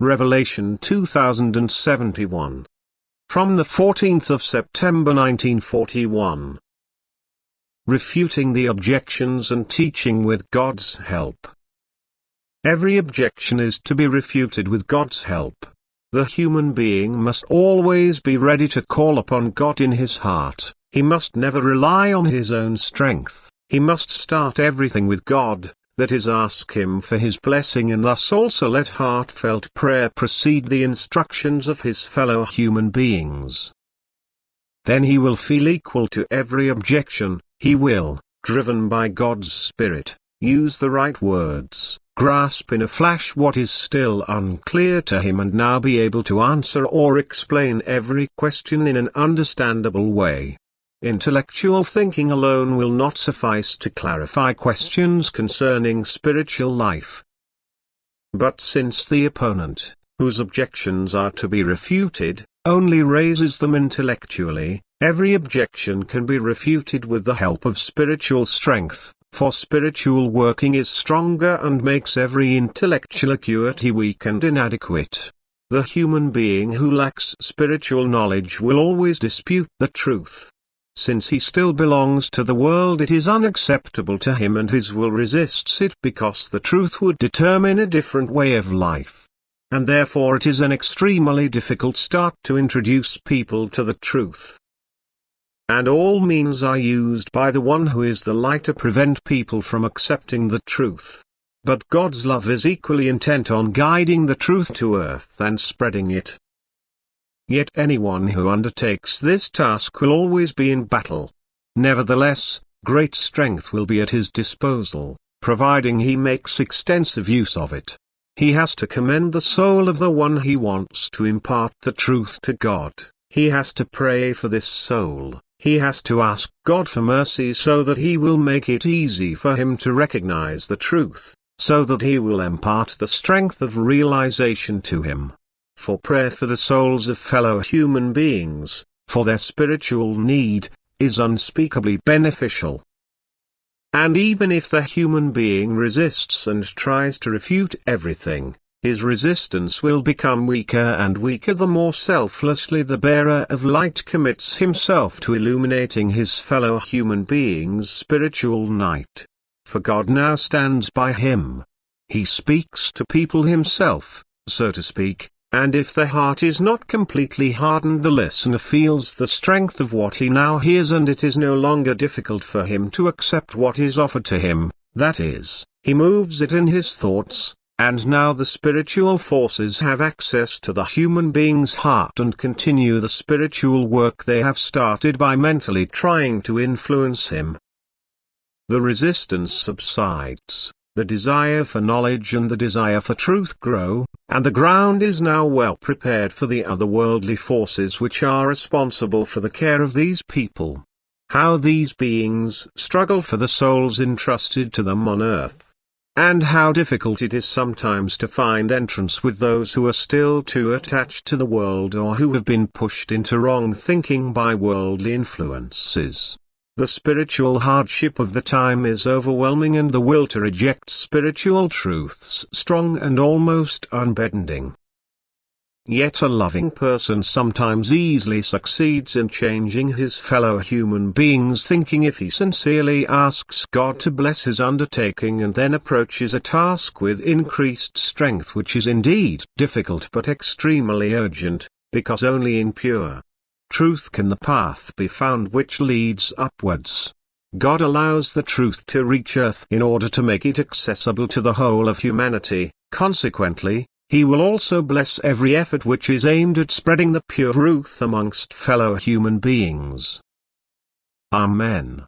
Revelation 2071. From the 14th of September 1941. Refuting the objections and teaching with God's help. Every objection is to be refuted with God's help. The human being must always be ready to call upon God in his heart. He must never rely on his own strength. He must start everything with God, that is, ask Him for His blessing, and thus also let heartfelt prayer precede the instructions of his fellow human beings. Then he will feel equal to every objection. He will, driven by God's Spirit, use the right words, grasp in a flash what is still unclear to him, and now be able to answer or explain every question in an understandable way. Intellectual thinking alone will not suffice to clarify questions concerning spiritual life. But since the opponent, whose objections are to be refuted, only raises them intellectually, every objection can be refuted with the help of spiritual strength, for spiritual working is stronger and makes every intellectual acuity weak and inadequate. The human being who lacks spiritual knowledge will always dispute the truth. Since he still belongs to the world, it is unacceptable to him, and his will resists it because the truth would determine a different way of life. And therefore it is an extremely difficult start to introduce people to the truth. And all means are used by the one who is the light to prevent people from accepting the truth. But God's love is equally intent on guiding the truth to earth and spreading it. Yet anyone who undertakes this task will always be in battle. Nevertheless, great strength will be at his disposal, providing he makes extensive use of it. He has to commend the soul of the one he wants to impart the truth to God. He has to pray for this soul. He has to ask God for mercy so that He will make it easy for him to recognize the truth, so that He will impart the strength of realization to him. For prayer for the souls of fellow human beings, for their spiritual need, is unspeakably beneficial. And even if the human being resists and tries to refute everything, his resistance will become weaker and weaker the more selflessly the bearer of light commits himself to illuminating his fellow human beings' spiritual night. For God now stands by him. He speaks to people himself, so to speak. And if the heart is not completely hardened, the listener feels the strength of what he now hears, and it is no longer difficult for him to accept what is offered to him, that is, he moves it in his thoughts, and now the spiritual forces have access to the human being's heart and continue the spiritual work they have started by mentally trying to influence him. The resistance subsides. The desire for knowledge and the desire for truth grow, and the ground is now well prepared for the otherworldly forces which are responsible for the care of these people. How these beings struggle for the souls entrusted to them on earth. And how difficult it is sometimes to find entrance with those who are still too attached to the world, or who have been pushed into wrong thinking by worldly influences. The spiritual hardship of the time is overwhelming, and the will to reject spiritual truths strong and almost unbending. Yet a loving person sometimes easily succeeds in changing his fellow human beings' thinking if he sincerely asks God to bless his undertaking and then approaches a task with increased strength, which is indeed difficult but extremely urgent, because only in pure truth can the path be found which leads upwards. God allows the truth to reach earth in order to make it accessible to the whole of humanity. Consequently, He will also bless every effort which is aimed at spreading the pure truth amongst fellow human beings. Amen.